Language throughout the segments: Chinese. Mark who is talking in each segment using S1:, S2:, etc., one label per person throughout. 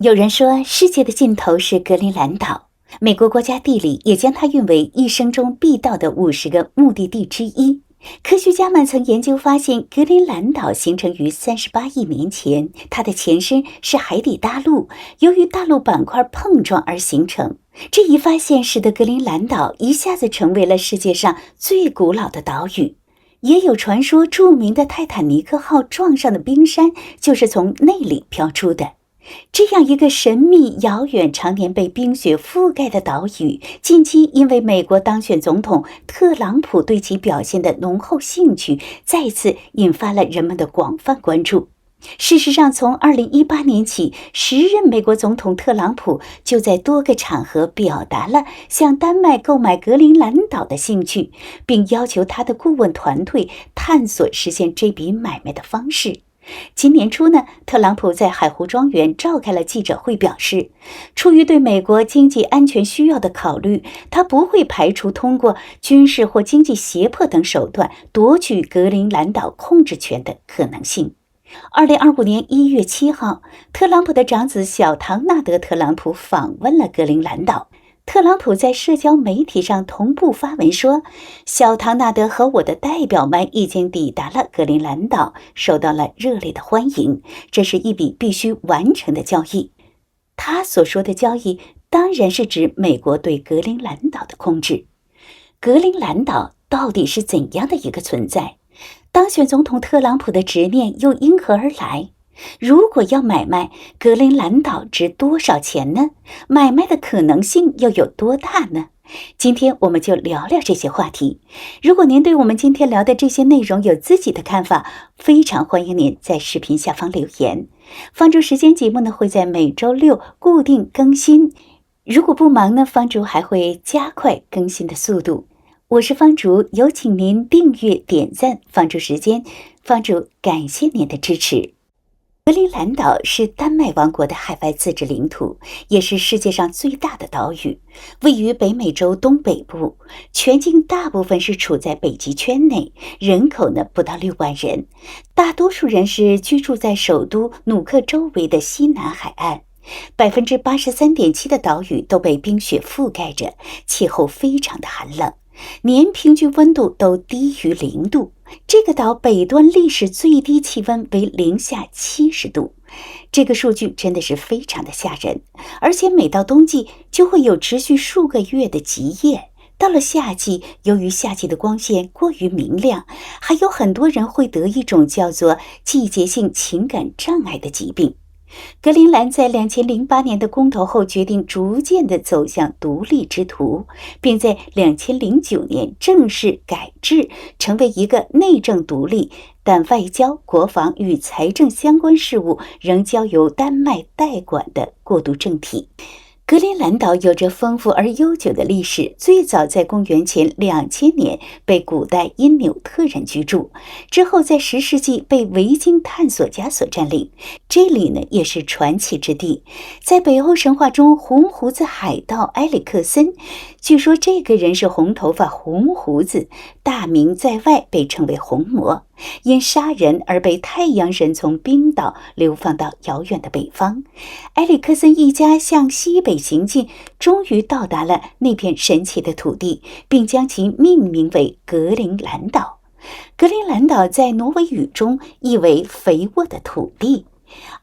S1: 有人说，世界的尽头是格陵兰岛。美国国家地理也将它誉为一生中必到的50个目的地之一。科学家们曾研究发现，格陵兰岛形成于38亿年前，它的前身是海底大陆，由于大陆板块碰撞而形成。这一发现使得格陵兰岛一下子成为了世界上最古老的岛屿。也有传说，著名的泰坦尼克号撞上的冰山就是从那里飘出的。这样一个神秘、遥远、常年被冰雪覆盖的岛屿，近期因为美国当选总统特朗普对其表现的浓厚兴趣，再次引发了人们的广泛关注。事实上，从2018年起，时任美国总统特朗普就在多个场合表达了向丹麦购买格陵兰岛的兴趣，并要求他的顾问团队探索实现这笔买卖的方式。今年初呢，特朗普在海湖庄园召开了记者会，表示出于对美国经济安全需要的考虑，他不会排除通过军事或经济胁迫等手段夺取格陵兰岛控制权的可能性。2025年1月7号，特朗普的长子小唐纳德·特朗普访问了格陵兰岛。特朗普在社交媒体上同步发文说，小唐纳德和我的代表们已经抵达了格陵兰岛，受到了热烈的欢迎，这是一笔必须完成的交易。他所说的交易当然是指美国对格陵兰岛的控制。格陵兰岛到底是怎样的一个存在？当选总统特朗普的执念又因何而来？如果要买卖，格陵兰岛值多少钱呢？买卖的可能性又有多大呢？今天我们就聊聊这些话题。如果您对我们今天聊的这些内容有自己的看法，非常欢迎您在视频下方留言。方竹时间节目呢会在每周六固定更新，如果不忙呢，方竹还会加快更新的速度。我是方竹，有请您订阅点赞方竹时间，方竹感谢您的支持。格陵兰岛是丹麦王国的海外自治领土，也是世界上最大的岛屿，位于北美洲东北部，全境大部分是处在北极圈内，人口呢不到6万人，大多数人是居住在首都努克周围的西南海岸。83.7% 的岛屿都被冰雪覆盖着，气候非常的寒冷，年平均温度都低于0度。这个岛北端历史最低气温为-70度，这个数据真的是非常的吓人。而且每到冬季就会有持续数个月的极夜，到了夏季，由于夏季的光线过于明亮，还有很多人会得一种叫做季节性情感障碍的疾病。格陵兰在2008年的公投后决定逐渐地走向独立之途，并在2009年正式改制，成为一个内政独立，但外交、国防与财政相关事务仍交由丹麦代管的过渡政体。格陵兰岛有着丰富而悠久的历史，最早在公元前2000年被古代因纽特人居住，之后在10世纪被维京探索家所占领。这里呢也是传奇之地，在北欧神话中，红胡子海盗埃里克森，据说这个人是红头发红胡子，大名在外，被称为红魔，因杀人而被太阳神从冰岛流放到遥远的北方。埃里克森一家向西北行进，终于到达了那片神奇的土地，并将其命名为格陵兰岛。格陵兰岛在挪威语中意为肥沃的土地。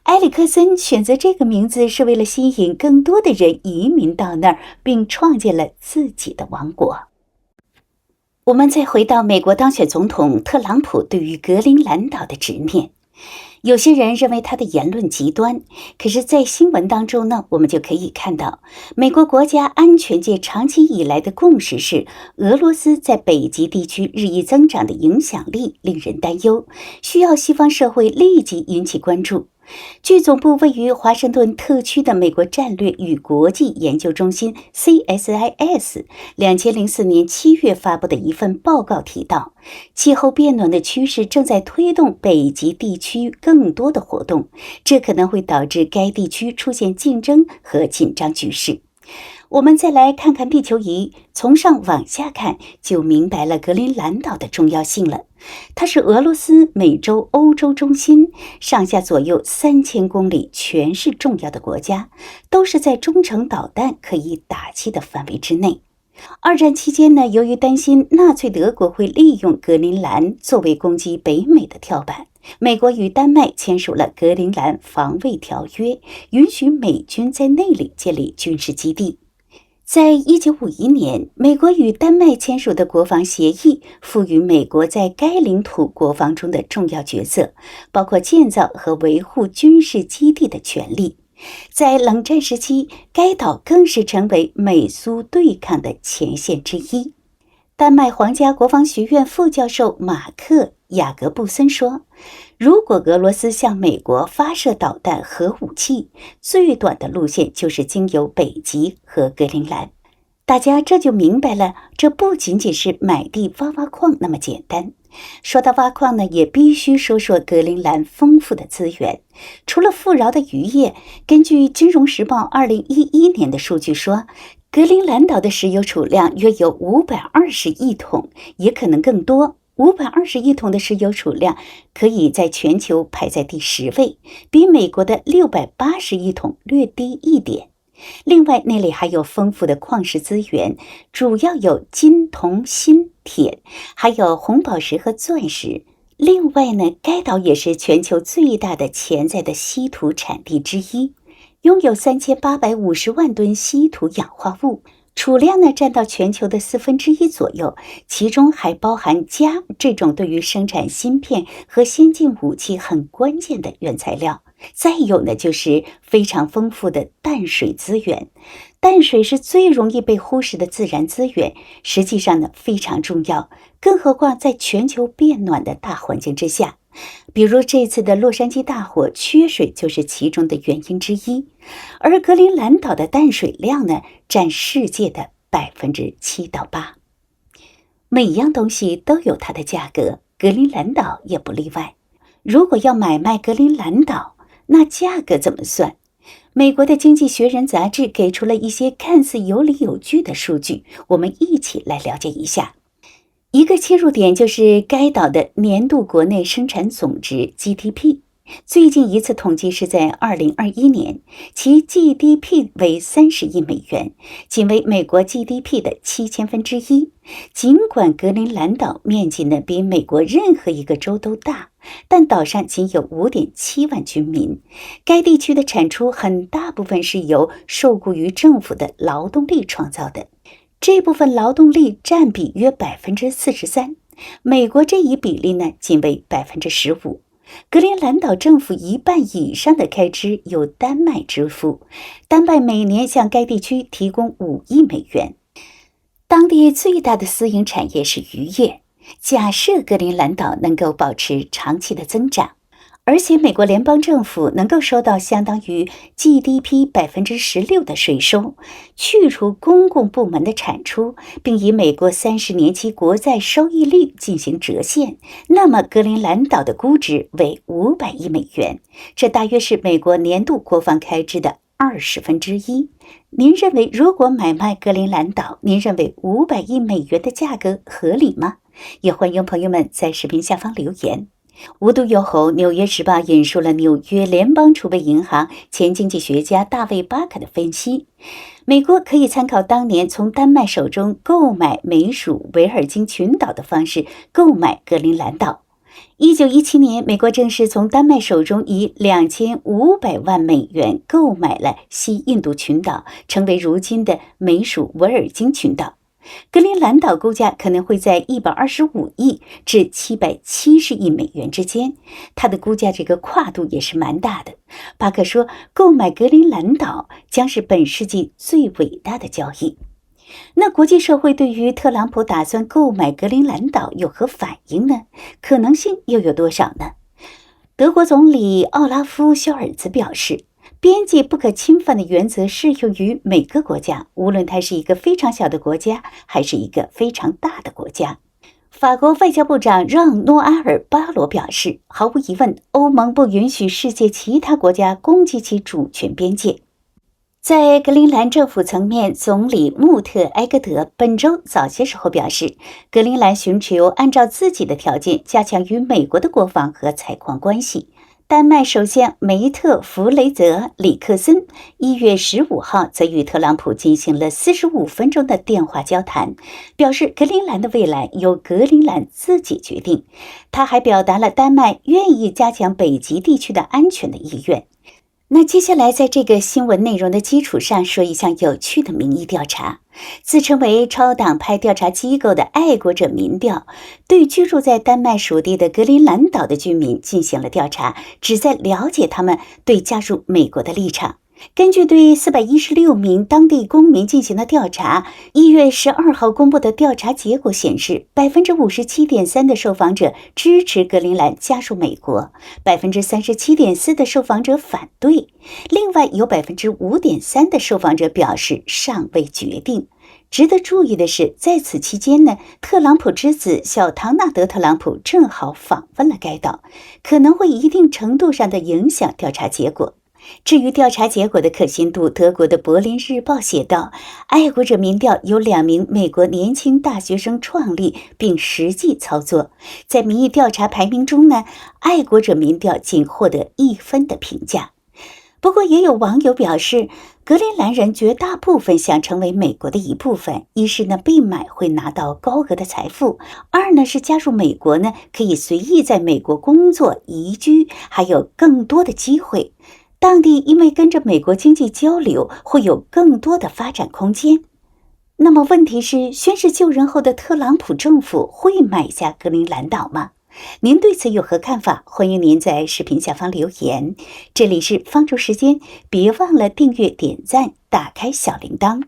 S1: 埃里克森选择这个名字是为了吸引更多的人移民到那儿，并创建了自己的王国。我们再回到美国当选总统特朗普对于格陵兰岛的执念。有些人认为他的言论极端，可是在新闻当中呢，我们就可以看到，美国国家安全界长期以来的共识是，俄罗斯在北极地区日益增长的影响力令人担忧，需要西方社会立即引起关注。据总部位于华盛顿特区的美国战略与国际研究中心 CSIS 2004年7月发布的一份报告提到，气候变暖的趋势正在推动北极地区更多的活动，这可能会导致该地区出现竞争和紧张局势。我们再来看看地球仪，从上往下看，就明白了格陵兰岛的重要性了。它是俄罗斯、美洲、欧洲中心，上下左右3000公里全是重要的国家，都是在中程导弹可以打击的范围之内。二战期间呢，由于担心纳粹德国会利用格陵兰作为攻击北美的跳板，美国与丹麦签署了格陵兰防卫条约，允许美军在那里建立军事基地。在1951年，美国与丹麦签署的国防协议赋予美国在该领土国防中的重要角色，包括建造和维护军事基地的权利。在冷战时期，该岛更是成为美苏对抗的前线之一。丹麦皇家国防学院副教授马克·雅各布森说，如果俄罗斯向美国发射导弹核武器，最短的路线就是经由北极和格陵兰。大家这就明白了，这不仅仅是买地挖矿那么简单。说到挖矿呢，也必须说说格陵兰丰富的资源。除了富饶的渔业，根据《金融时报》2011年的数据说，格陵兰岛的石油储量约有520亿桶，也可能更多。520亿桶的石油储量可以在全球排在第10位，比美国的680亿桶略低一点。另外，那里还有丰富的矿石资源，主要有金、铜、锌、铁，还有红宝石和钻石。另外呢，该岛也是全球最大的潜在的稀土产地之一，拥有3850万吨稀土氧化物，储量呢占到全球的1/4左右，其中还包含镓这种对于生产芯片和先进武器很关键的原材料。再有呢，就是非常丰富的淡水资源。淡水是最容易被忽视的自然资源，实际上呢非常重要，更何况在全球变暖的大环境之下。比如这次的洛杉矶大火，缺水就是其中的原因之一。而格陵兰岛的淡水量呢，占世界的7%到8%。每一样东西都有它的价格，格陵兰岛也不例外。如果要买卖格陵兰岛，那价格怎么算？美国的《经济学人》杂志给出了一些看似有理有据的数据，我们一起来了解一下。一个切入点就是该岛的年度国内生产总值 GDP， 最近一次统计是在2021年，其 GDP 为30亿美元，仅为美国 GDP 的1/7000。尽管格陵兰岛面积呢比美国任何一个州都大，但岛上仅有5.7万居民。该地区的产出很大部分是由受雇于政府的劳动力创造的，这部分劳动力占比约43%，美国这一比例呢仅为15%。格陵兰岛政府1半以上的开支由丹麦支付，丹麦每年向该地区提供5亿美元。当地最大的私营产业是渔业。假设格陵兰岛能够保持长期的增长，而且美国联邦政府能够收到相当于 GDP 16%的税收，去除公共部门的产出，并以美国30年期国债收益率进行折现，那么格陵兰岛的估值为500亿美元，这大约是美国年度国防开支的1/20。您认为如果买卖格陵兰岛，您认为500亿美元的价格合理吗？也欢迎朋友们在视频下方留言。无独有偶，《纽约时报》引述了纽约联邦储备银行前经济学家大卫·巴克的分析，美国可以参考当年从丹麦手中购买美属维尔京群岛的方式购买格陵兰岛。1917年，美国正式从丹麦手中以2500万美元购买了西印度群岛，成为如今的美属维尔京群岛。格陵兰岛估价可能会在125亿至770亿美元之间，它的估价这个跨度也是蛮大的。巴克说，购买格陵兰岛将是本世纪最伟大的交易。那国际社会对于特朗普打算购买格陵兰岛有何反应呢？可能性又有多少呢？德国总理奥拉夫·肖尔茨表示，边界不可侵犯的原则适用于每个国家，无论它是一个非常小的国家，还是一个非常大的国家。法国外交部长让·诺阿尔·巴罗表示，毫无疑问，欧盟不允许世界其他国家攻击其主权边界。在格陵兰政府层面，总理穆特埃格德本周早些时候表示，格陵兰寻求按照自己的条件加强与美国的国防和采矿关系。丹麦首相梅特弗雷泽·里克森1月15号则与特朗普进行了45分钟的电话交谈，表示格陵兰的未来由格陵兰自己决定。他还表达了丹麦愿意加强北极地区的安全的意愿。那接下来在这个新闻内容的基础上，说一项有趣的民意调查。自称为超党派调查机构的爱国者民调，对居住在丹麦属地的格陵兰岛的居民进行了调查，旨在了解他们对加入美国的立场。根据对416名当地公民进行的调查，1月12号公布的调查结果显示，57.3%的受访者支持格陵兰加入美国，37.4%的受访者反对，另外有5.3%的受访者表示尚未决定。值得注意的是，在此期间呢，特朗普之子小唐纳德·特朗普正好访问了该岛，可能会一定程度上的影响调查结果。至于调查结果的可信度，德国的柏林日报写道，爱国者民调由2名美国年轻大学生创立并实际操作。在民意调查排名中呢，爱国者民调仅获得1分的评价。不过也有网友表示，格陵兰人绝大部分想成为美国的一部分，一是呢被买会拿到高额的财富，二呢是加入美国呢可以随意在美国工作、移居，还有更多的机会。当地因为跟着美国经济交流，会有更多的发展空间。那么问题是，宣誓就任后的特朗普政府会买下格陵兰岛吗？您对此有何看法？欢迎您在视频下方留言。这里是方舟时间，别忘了订阅、点赞、打开小铃铛。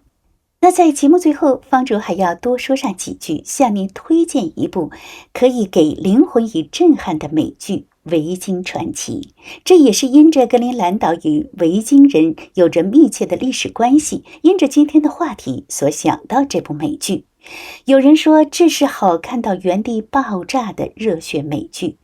S1: 那在节目最后，方舟还要多说上几句，向您推荐一部可以给灵魂以震撼的美剧《维京传奇》。这也是因着格陵兰岛与维京人有着密切的历史关系，因着今天的话题所想到这部美剧。有人说这是好看到原地爆炸的热血美剧。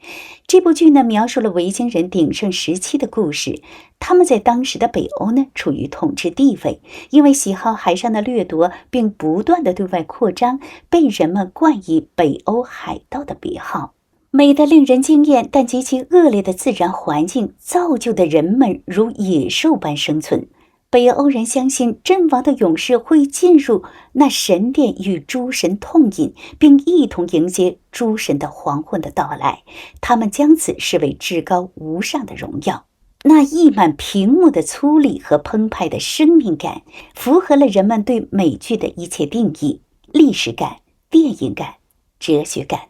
S1: 这部剧呢，描述了维京人鼎盛时期的故事。他们在当时的北欧呢，处于统治地位，因为喜好海上的掠夺，并不断的对外扩张，被人们冠以北欧海盗的别号。美得令人惊艳，但极其恶劣的自然环境造就的人们如野兽般生存。北欧人相信阵亡的勇士会进入那神殿与诸神痛饮，并一同迎接诸神的黄昏的到来，他们将此视为至高无上的荣耀。那溢满屏幕的粗粝和澎湃的生命感，符合了人们对美剧的一切定义：历史感、电影感、哲学感。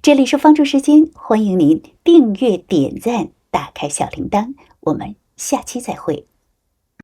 S1: 这里是方舟时间，欢迎您订阅、点赞、打开小铃铛，我们下期再会。